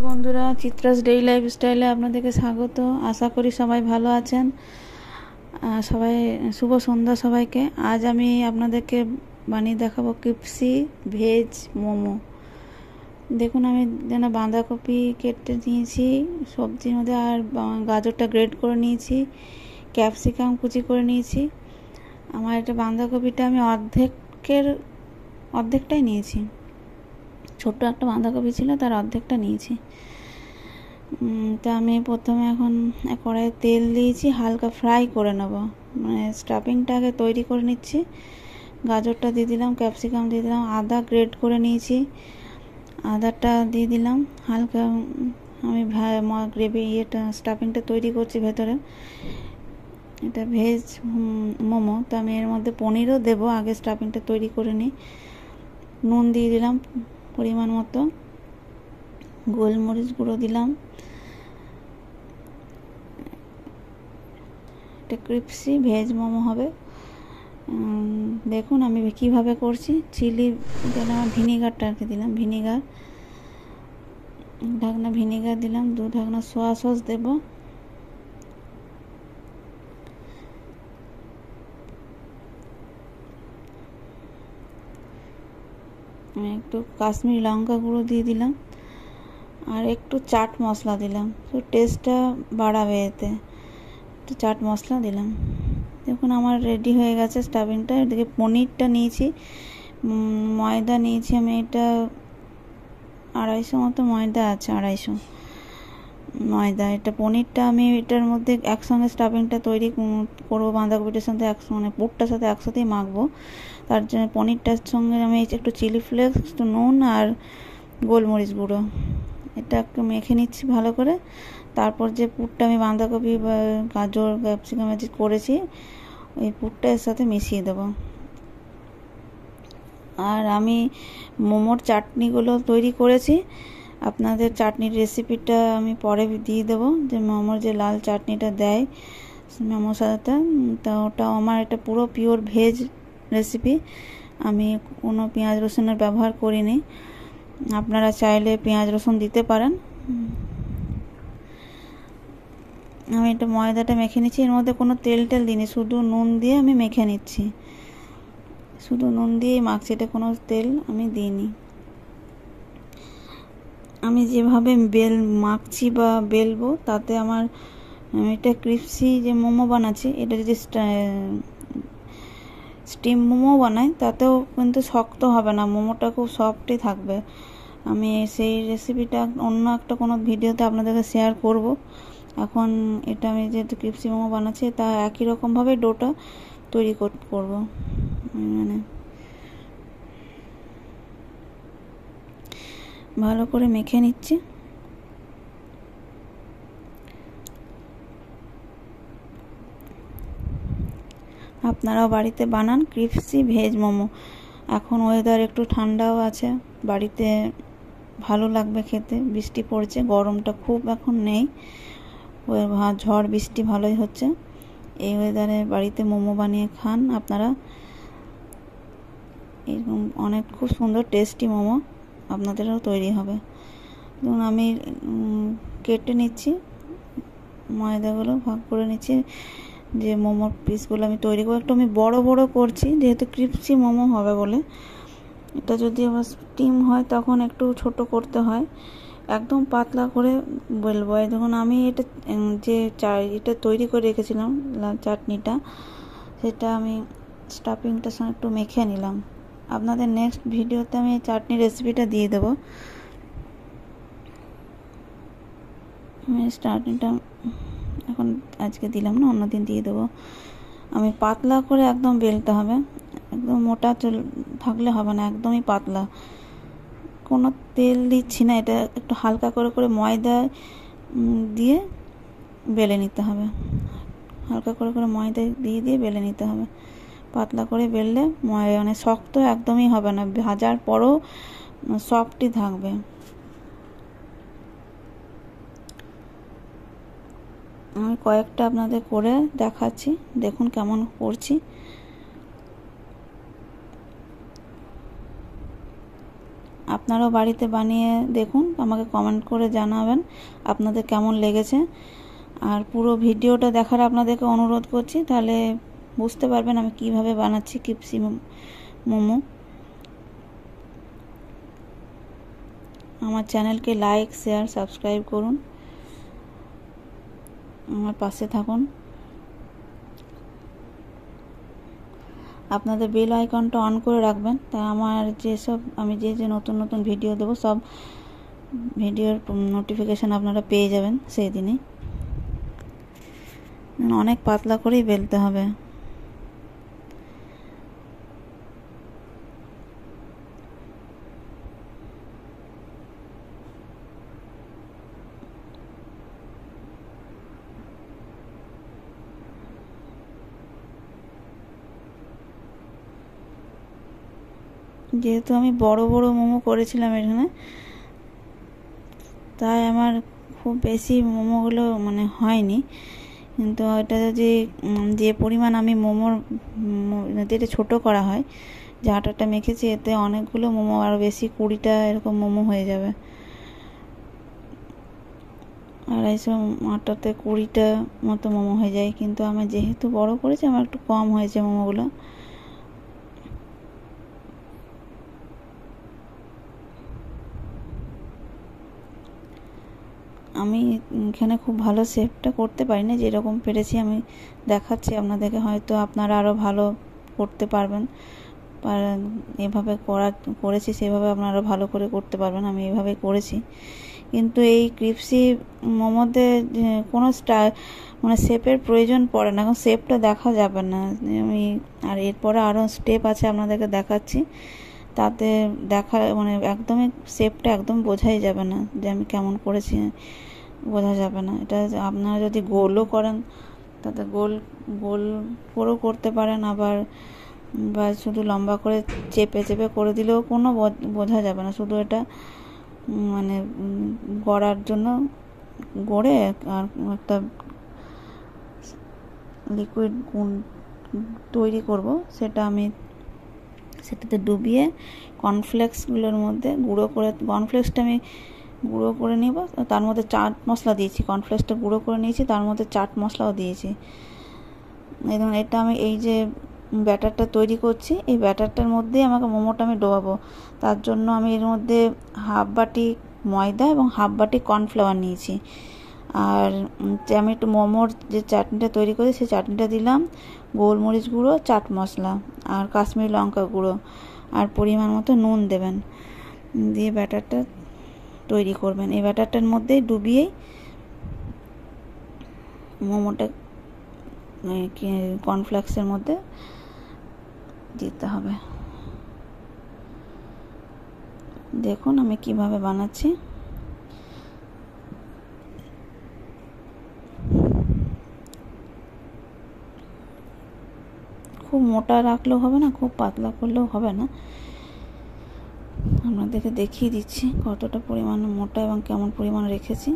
বন্ধুরা, চিত্রাস ডেইলি লাইফস্টাইলে আপনাদেরকে স্বাগত। আশা করি সবাই ভালো আছেন। সবাই শুভ সন্ধ্যা সবাইকে। আজ আমি আপনাদেরকে বানিয়ে দেখাবো ক্রিপসি ভেজ মোমো। দেখুন, আমি যেন বাঁধাকপি কেটে নিয়েছি সবজির মধ্যে, আর গাজরটা গ্রেট করে নিয়েছি, ক্যাপসিকাম কুচি করে নিয়েছি। আমার এটা বাঁধাকপিটা আমি অর্ধেকটাই নিয়েছি। ছোট্ট একটা বাঁধাকপি ছিল, তার অর্ধেকটা নিয়েছি। তা আমি প্রথমে এখন কড়াইয়ে তেল দিয়েছি, হালকা ফ্রাই করে নেব, মানে স্টাফিংটা আগে তৈরি করে নিচ্ছি। গাজরটা দিয়ে দিলাম, ক্যাপসিকাম দিয়ে দিলাম, আদা গ্রেট করে নিয়েছি, আদাটা দিয়ে দিলাম। হালকা আমি গ্রেভি স্টাফিংটা তৈরি করছি ভেতরে। এটা ভেজ মোমো, তো আমি এর মধ্যে পনিরও দেবো, আগে স্টাফিংটা তৈরি করে নিই। নুন দিয়ে দিলাম পরিমাণ মতো, গোলমরিচ গুঁড়ো দিলাম। এটা ক্রিপসি ভেজ মোমো হবে। দেখুন আমি কীভাবে করছি। চিলি দিলাম, ভিনিগারটা আর কি দিলাম, ঢাকনা ভিনিগার দিলাম, 2 ঢাকনা সোয়া সস দেব, একটু কাশ্মীরি লঙ্কা গুঁড়ো দিয়ে দিলাম, আর একটু চাট মশলা দিলাম, তো টেস্টটা বাড়াবে এতে। একটু চাট মশলা দিলাম। দেখুন আমার রেডি হয়ে গেছে স্টাফিংটা। এদিকে পনিরটা নিয়েছি, ময়দা নিয়েছি আমি, এটা 250 মতো ময়দা আছে, 250 ময়দা। এটা পনিরটা আমি এটার মধ্যে একসঙ্গে স্টাফিংটা তৈরি করবো, বাঁধাকপিটার সাথে মানে পুরটার সাথে একসাথেই মাখবো। তার জন্য পনিরটার সঙ্গে আমি একটু চিলি ফ্লেক্স, একটু নুন আর গোলমরিচ গুঁড়ো এটা একটু মেখে নিচ্ছি ভালো করে। তারপর যে পুরটা আমি বাঁধাকপি বা গাজর ক্যাপসিকাম যে করেছি, ওই পুরটা এর সাথে মিশিয়ে দেবো। আর আমি মোমোর চাটনিগুলো তৈরি করেছি, আপনাদের চাটনির রেসিপিটা আমি পরে দিয়ে দেবো। যে মোমোর যে লাল চাটনিটা দেয় মোমোর সাথে, তা ওটা আমার এটা পুরো পিওর ভেজ রেসিপি। আমি কোনো পেঁয়াজ রসুনের ব্যবহার করিনি, আপনারা চাইলে পেঁয়াজ রসুন দিতে পারেন। আমি এটা ময়দাটা মেখে নিচ্ছি, এর মধ্যে কোনো তেল দিইনি, শুধু নুন দিয়ে আমি মেখে নিচ্ছি, শুধু নুন দিয়েই মাখছি, এটা কোনো তেল আমি দিইনি। আমি যেভাবে মাখছি বা বেলবো, তাতে আমার এটা ক্রিপসি যে মোমো বানাচ্ছি, এটা যদি স্টিম মোমো বানাই তাতেও কিন্তু শক্ত হবে না, মোমোটা খুব সফটই থাকবে। আমি সেই রেসিপিটা অন্য একটা কোনো ভিডিওতে আপনাদেরকে শেয়ার করব। এখন এটা আমি যেহেতু ক্রিপসি মোমো বানাচ্ছি, তা একই রকমভাবে ডোটা তৈরি করব। মানে ভালো করে মেখে নিচ্ছি। আপনারাও বাড়িতে বানান ক্রিপসি ভেজ মোমো। এখন ওয়েদার একটু ঠান্ডাও আছে, বাড়িতে ভালো লাগবে খেতে। বৃষ্টি পড়ছে, গরমটা খুব এখন নেই, ঝড় বৃষ্টি ভালোই হচ্ছে। এই ওয়েদারে বাড়িতে মোমো বানিয়ে খান আপনারা, এরকম অনেক খুব সুন্দর টেস্টি মোমো আপনাদেরও তৈরি হবে। ধরুন আমি কেটে নিচ্ছি, ময়দাগুলো ভাগ করে নিচ্ছি, যে মোমোর পিসগুলো আমি তৈরি করবো। একটু আমি বড় বড় করছি, যেহেতু ক্রিপসি মোমো হবে বলে। এটা যদি আবার স্টিম হয় তখন একটু ছোট করতে হয়, একদম পাতলা করে বেলবো। এই দেখুন আমি এটা যে এটা তৈরি করে রেখেছিলাম লাল চাটনিটা, সেটা আমি স্টাফিংটার সঙ্গে একটু মেখে নিলাম। আপনাদের নেক্সট ভিডিওতে আমি চাটনি রেসিপিটা দিয়ে দেবো। আমি চাটনিটা এখন আজকে দিলাম না, অন্যদিন দিয়ে দেবো। আমি পাতলা করে একদম বেলতে হবে, একদম মোটা থাকলে হবে না, একদমই পাতলা। কোনো তেল দিচ্ছি না, এটা একটু হালকা করে করে ময়দা দিয়ে বেলে নিতে হবে, হালকা করে করে ময়দা দিয়ে দিয়ে বেলে নিতে হবে। পাতলা করে বেললে মানে শক্ত একদমই হবে না, ভাজার পরও সফটই থাকবে। আমি কয়েকটা আপনাদের করে দেখাচ্ছি, দেখুন কেমন করছি। আপনারাও বাড়িতে বানিয়ে দেখুন, আমাকে কমেন্ট করে জানাবেন আপনাদের কেমন লেগেছে। আর পুরো ভিডিওটা দেখার আপনাদেরকে অনুরোধ করছি, তাহলে বুঝতে পারবেন আমি কিভাবে বানাচ্ছি ক্রিপসি মোমো। আমার চ্যানেলকে লাইক, শেয়ার, সাবস্ক্রাইব করুন, আমার পাশে থাকুন। আপনাদের বেল আইকনটা অন করে রাখবেন, তাই আমার আমি যে নতুন নতুন ভিডিও দেবো সব ভিডিওর নোটিফিকেশান আপনারা পেয়ে যাবেন সেই দিনই। অনেক পাতলা করেই বেলতে হবে। যেহেতু আমি বড় বড় মোমো করেছিলাম এখানে, তাই আমার খুব বেশি মোমোগুলো মানে হয়নি। কিন্তু এটা যে পরিমাণ আমি মোমোর যেটা ছোটো করা হয়, যে আটাটা মেখেছি, এতে অনেকগুলো মোমো, আরও বেশি 20টা এরকম মোমো হয়ে যাবে। 250 আটাতে 20টা মতো মোমো হয়ে যায়, কিন্তু আমি যেহেতু বড় করেছি আমার একটু কম হয়েছে মোমোগুলো। আমি এখানে খুব ভালো শেপটা করতে পারি না, যেরকম পেরেছি আমি দেখাচ্ছি আপনাদেরকে, হয়তো আপনারা আরও ভালো করতে পারবেন। এভাবে করেছি সেভাবে আপনারা ভালো করে করতে পারবেন, আমি এভাবে করেছি। কিন্তু এই ক্রিপসি মোমোতে কোনো মানে শেপের প্রয়োজন পড়ে না, কারণ শেপটা দেখা যাবে না। আর এরপরে আরও স্টেপ আছে আপনাদেরকে দেখাচ্ছি, তাতে মানে একদমই শেপটা একদম বোঝাই যাবে না যে আমি কেমন করেছি, বোঝা যাবে না। এটা আপনারা যদি গোলও করেন তাতে গোল করেও করতে পারেন, আবার বা শুধু লম্বা করে চেপে চেপে করে দিলেও কোনো বোঝা যাবে না। শুধু এটা মানে গড়ার জন্য গড়ে আর একটা লিকুইড তৈরি করব, সেটাতে ডুবিয়ে কর্নফ্লেক্সগুলোর মধ্যে কর্নফ্লেক্সটা আমি গুঁড়ো করে নিব। তার মধ্যে চাট মশলা দিয়েছি, কর্নফ্লেক্সটা গুঁড়ো করে নিয়েছি, তার মধ্যে চাট মশলাও দিয়েছি। এই ধরুন, এটা আমি এই যে ব্যাটারটা তৈরি করছি, এই ব্যাটারটার মধ্যেই আমাকে মোমোটা আমি ডোবাবো। তার জন্য আমি এর মধ্যে হাফ বাটি ময়দা এবং হাফ বাটি কর্নফ্লাওয়ার নিয়েছি। আর আমি একটু মোমোর যে চাটনিটা তৈরি করেছি সেই চাটনিটা দিলাম, গোলমরিচ গুঁড়ো, চাট মশলা আর কাশ্মীরি লঙ্কা গুঁড়ো, আর পরিমাণ মতো নুন দেবেন। দিয়ে ব্যাটারটা তৈরি করবেন। এই ব্যাটারটার মধ্যেই ডুবিয়েই মোমোটা কর্নফ্লেক্সের মধ্যে দিতে হবে। দেখুন আমি কিভাবে বানাচ্ছি। খুব মোটা রাখলেও হবে না, খুব পাতলা করলেও হবে না। আপনাদেরকে দেখিয়ে দিচ্ছি কতটা পরিমাণ মোটা এবং কেমন পরিমাণ রেখেছি।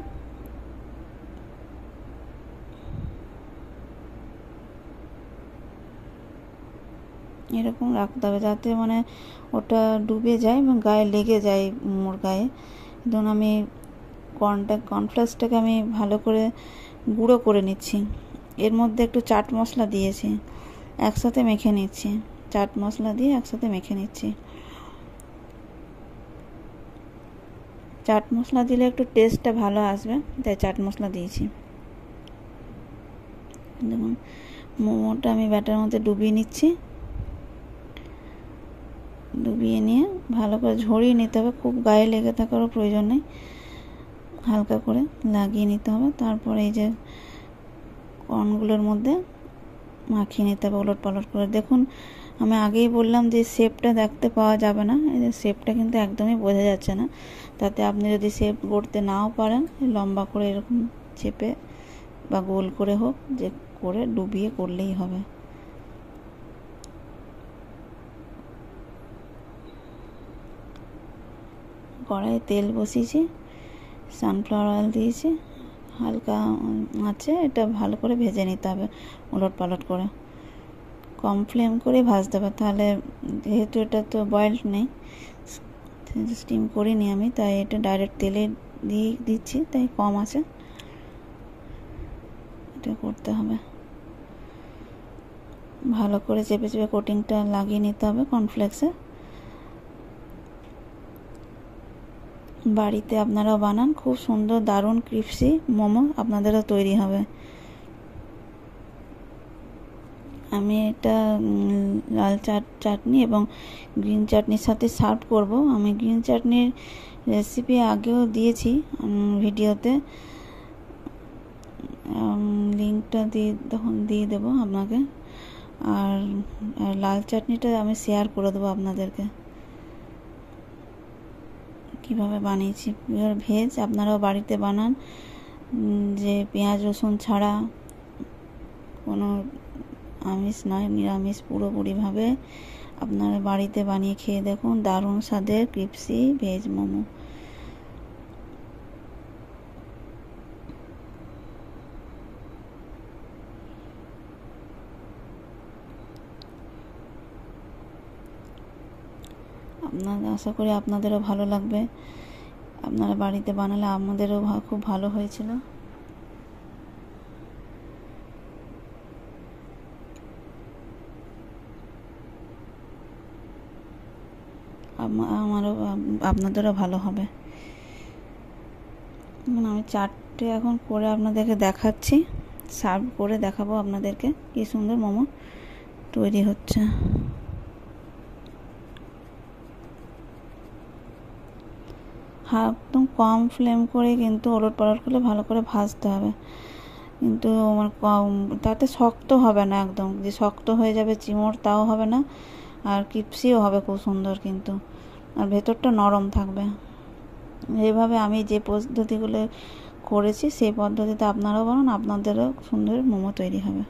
এরকম রাখতে হবে যাতে মানে ওটা ডুবে যায় এবং গায়ে লেগে যায় মোর গায়ে। ধরুন আমি কর্নফ্লেক্সটাকে আমি ভালো করে গুঁড়ো করে নিচ্ছি। এর মধ্যে একটু চাট মশলা দিয়েছি, একসাথে মেখে নিচ্ছি। চাট মশলা দিয়ে একসাথে মেখে নিচ্ছি। চাট মশলা দিলে একটু টেস্টটা ভালো আসবে, তাই চাট মশলা দিয়েছি। দেখুন মোমোটা আমি ব্যাটার মধ্যে ডুবিয়ে নিচ্ছি। ডুবিয়ে নিয়ে ভালো করে ঝরিয়ে নিতে হবে, খুব গায়ে লেগে থাকারও প্রয়োজন নেই, হালকা করে লাগিয়ে নিতে হবে। তারপরে এই যে কর্নগুলোর মধ্যে মাখিয়ে নিতে হবে ওলট পালট করে। দেখুন আমি আগেই বললাম যে শেপটা দেখতে পাওয়া যাবে না, এই যে শেপটা কিন্তু একদমই বোঝা যাচ্ছে না। তাতে আপনি যদি শেপ গড়তে নাও পারেন, লম্বা করে এরকম চেপে বা গোল করে হোক, যে করে ডুবিয়ে করলেই হবে। কড়াইয়ে তেল বসিয়েছি, সানফ্লাওয়ার অয়েল দিয়েছি, হালকা আছে এটা ভালো করে ভেজে নিতে হবে ওলট পালট করে। কম ফ্লেম করে ভাজতে হবে, তাহলে যেহেতু এটা তো বয়েলড নেই, স্টিম করিনি আমি, তাই এটা ডাইরেক্ট তেলে দিয়ে দিচ্ছি, তাই কম আছে। এটা করতে হবে, ভালো করে চেপে চেপে কোটিংটা লাগিয়ে নিতে হবে কর্নফ্লেক্সে। বাড়িতে আপনারাও বানান, খুব সুন্দর দারুণ ক্রিস্পি মোমো আপনাদেরও তৈরি হবে। আমি এটা লাল চাটনি এবং গ্রিন চাটনির সাথে সার্ভ করব। আমি গ্রিন চাটনির রেসিপি আগেও দিয়েছি ভিডিওতে, লিঙ্কটা দিয়ে দেবো আপনাকে। আর লাল চাটনিটা আমি শেয়ার করে দেবো আপনাদেরকে কিভাবে বানিয়েছি। ভেজ আপনারাও বাড়িতে বানান, যে পেঁয়াজ রসুন ছাড়া, কোনো আমিষ নয়, নিরামিষ পুরোপুরিভাবে আপনারা বাড়িতে বানিয়ে খেয়ে দেখুন, দারুণ স্বাদের ক্রিস্পি ভেজ মোমো। আশা করি আপনাদেরও ভালো লাগবে। আপনারা বাড়িতে বানালে আমাদেরও খুব ভালো হয়েছিল। আমারও আপনাদেরও ভালো হবে। আমি চারটে এখন করে আপনাদেরকে দেখাচ্ছি, সার্ভ করে দেখাবো আপনাদেরকে কি সুন্দর মোমো তৈরি হচ্ছে। একদম কম ফ্লেম করে কিন্তু ওলট পালট করে ভালো করে ভাজতে হবে, কিন্তু তাতে শক্ত হবে না, একদম যে শক্ত হয়ে যাবে চিমড় তাও হবে না, আর ক্রিস্পিও হবে খুব সুন্দর, কিন্তু আর ভেতরটা নরম থাকবে। এইভাবে আমি যে পদ্ধতিগুলো করেছি সেই পদ্ধতিতে আপনারাও বানান, আপনাদেরও সুন্দর মোমো তৈরি হবে।